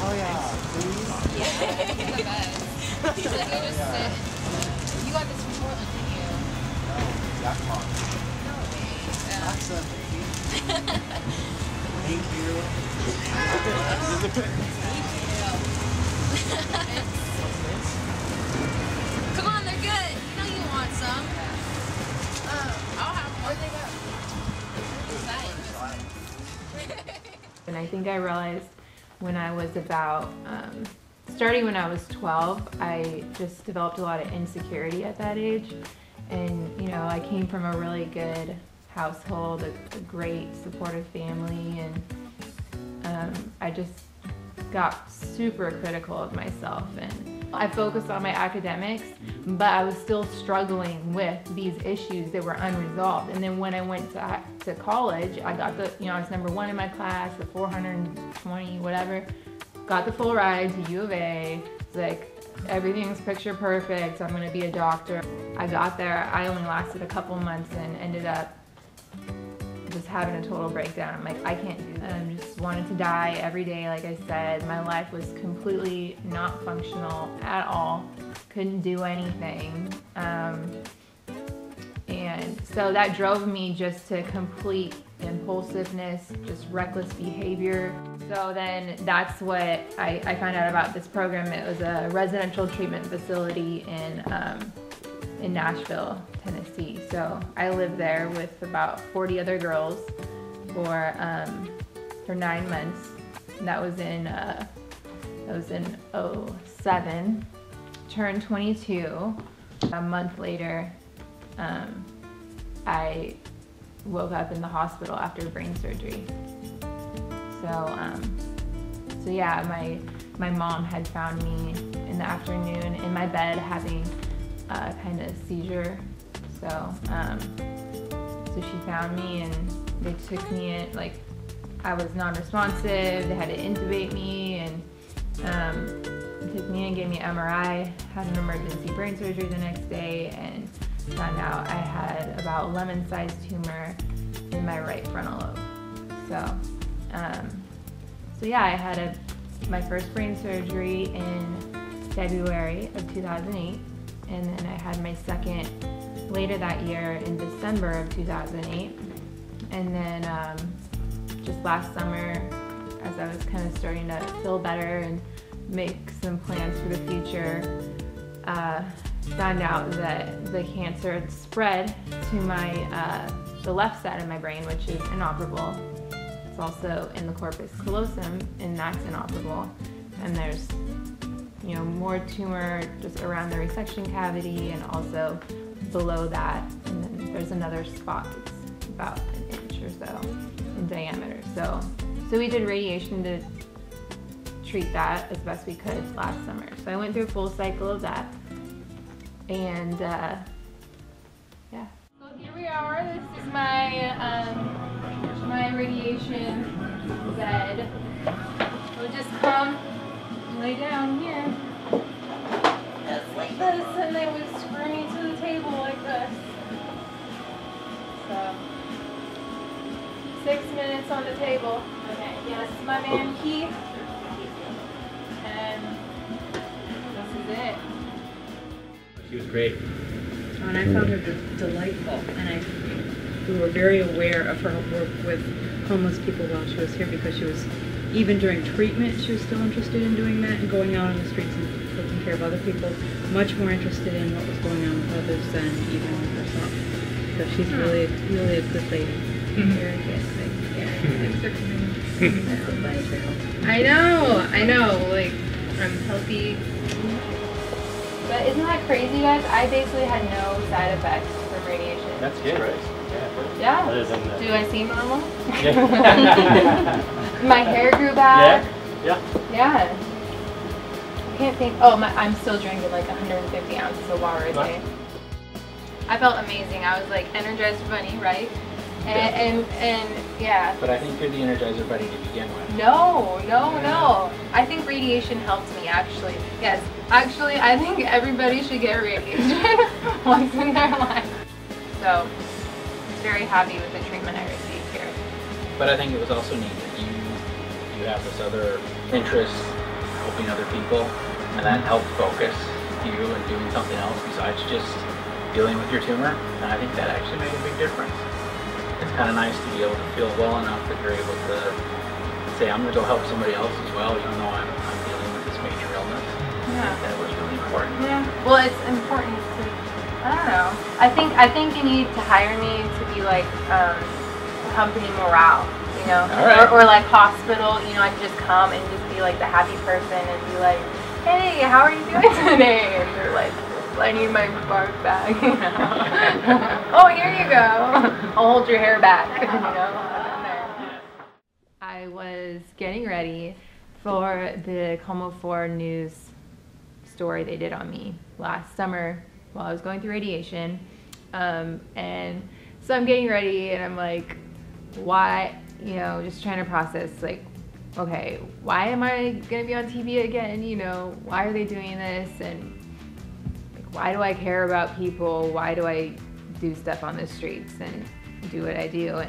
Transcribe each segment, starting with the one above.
Oh yeah, please. Yeah, he's the best. He's like, you just sit. You got this from Portland, didn't you? No, that one. No way. Awesome, baby. Thank you. Come on, they're good. You know you want some. I'll have more. Where'd they go? And I think I realized when I was about, starting when I was 12, I just developed a lot of insecurity at that age. And, you know, I came from a really good household, a great supportive family, and I just got super critical of myself. And I focused on my academics, but I was still struggling with these issues that were unresolved. And then when I went to college, I got the, you know, I was number 1 in my class, the 420, whatever. Got the full ride to U of A. It's like, everything's picture perfect, I'm gonna be a doctor. I got there, I only lasted a couple months and ended up just having a total breakdown. I'm like, I can't do that. I just wanted to die every day, like I said. My life was completely not functional at all. Couldn't do anything. And so that drove me just to complete impulsiveness, just reckless behavior. So then that's what I found out about this program. It was a residential treatment facility in Nashville, Tennessee. So I lived there with about 40 other girls for 9 months. And that was in '07. Turned 22. A month later, I woke up in the hospital after brain surgery. So yeah, my mom had found me in the afternoon in my bed having a kind of seizure. So she found me and they took me in, like, I was non-responsive, they had to intubate me, and they took me in, gave me an MRI, had an emergency brain surgery the next day, and found out I had about a lemon-sized tumor in my right frontal lobe. So yeah, I had my first brain surgery in February of 2008, and then I had my second later that year in December of 2008. And then just last summer, as I was kind of starting to feel better and make some plans for the future, found out that the cancer had spread to my the left side of my brain, which is inoperable. It's also in the corpus callosum, and that's inoperable. And there's, you know, more tumor just around the resection cavity and also below that. And then there's another spot that's about an inch or so in diameter. So we did radiation to treat that as best we could last summer. So I went through a full cycle of that. And yeah. So here we are. This is my my radiation bed. We'll just come and lay down here, just like this, and they would screw me to the table like this. So 6 minutes on the table. Okay, yes, my man Keith, and this is it. She was great. And I found her delightful, and we were very aware of her work with homeless people while she was here, because she was, even during treatment, she was still interested in doing that and going out on the streets and taking care of other people, much more interested in what was going on with others than even with herself. So she's really a good lady. Very good. Thanks for coming. I know, like, I'm healthy. But isn't that crazy, guys? I basically had no side effects from radiation. That's good. Right. Yeah. Other than the... Do I seem normal? Yeah. My hair grew back. Yeah. Yeah. I can't think. Oh, I'm still drinking like 150 ounces of water a day. I felt amazing. I was like Energizer Bunny, right? And yeah. But I think you're the Energizer Bunny to begin with. No. I think radiation helped me, actually. Yes, actually, I think everybody should get radiation once in their life. So, very happy with the treatment I received here. But I think it was also neat that you have this other interest helping other people, and that helped focus you and doing something else besides just dealing with your tumor, and I think that actually made a big difference. It's kind of nice to be able to feel well enough that you're able to say, I'm going to go help somebody else as well, even though I'm dealing with this major illness. Yeah. That was really important. Yeah. Well, it's important to, I don't know. I think you need to hire me to be like company morale, you know, All right. or like hospital. You know, I can just come and just be like the happy person and be like, hey, how are you doing today? And they're like, I need my bark back, you know. Oh, here you go. I'll hold your hair back, you know. I was getting ready for the KOMO News story they did on me last summer while I was going through radiation. And so I'm getting ready and I'm like, why, you know, just trying to process like, okay, why am I gonna be on TV again? You know, why are they doing this? And like, why do I care about people? Why do I do stuff on the streets and do what I do?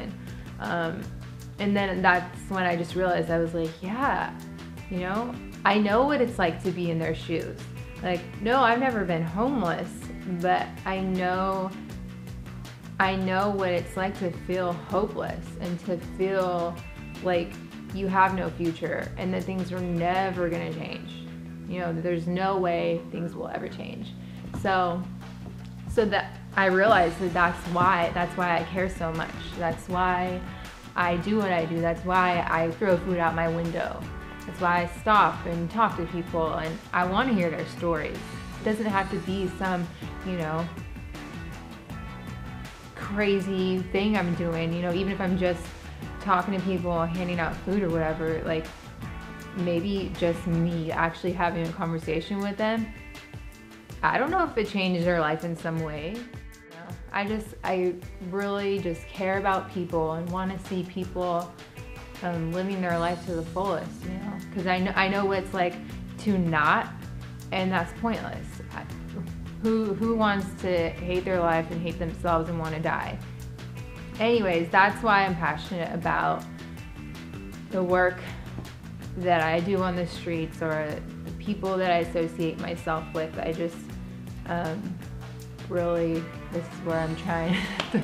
And then that's when I just realized, I was like, yeah, you know, I know what it's like to be in their shoes. Like, no, I've never been homeless, but I know what it's like to feel hopeless and to feel like you have no future and that things are never gonna change. You know, there's no way things will ever change. So that I realized that that's why I care so much. That's why I do what I do. That's why I throw food out my window. That's why I stop and talk to people, and I want to hear their stories. It doesn't have to be some, you know, crazy thing I'm doing, you know, even if I'm just talking to people, handing out food or whatever, like maybe just me actually having a conversation with them. I don't know if it changed their life in some way. I really just care about people and want to see people living their life to the fullest, you know, because I know what it's like to not, and that's pointless. Who wants to hate their life and hate themselves and want to die? Anyways, that's why I'm passionate about the work that I do on the streets or the people that I associate myself with. I just really, this is where I'm trying to...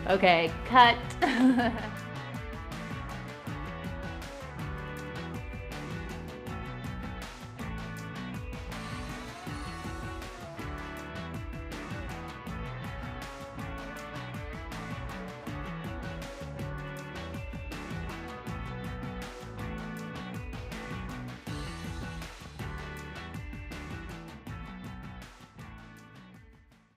Okay, cut.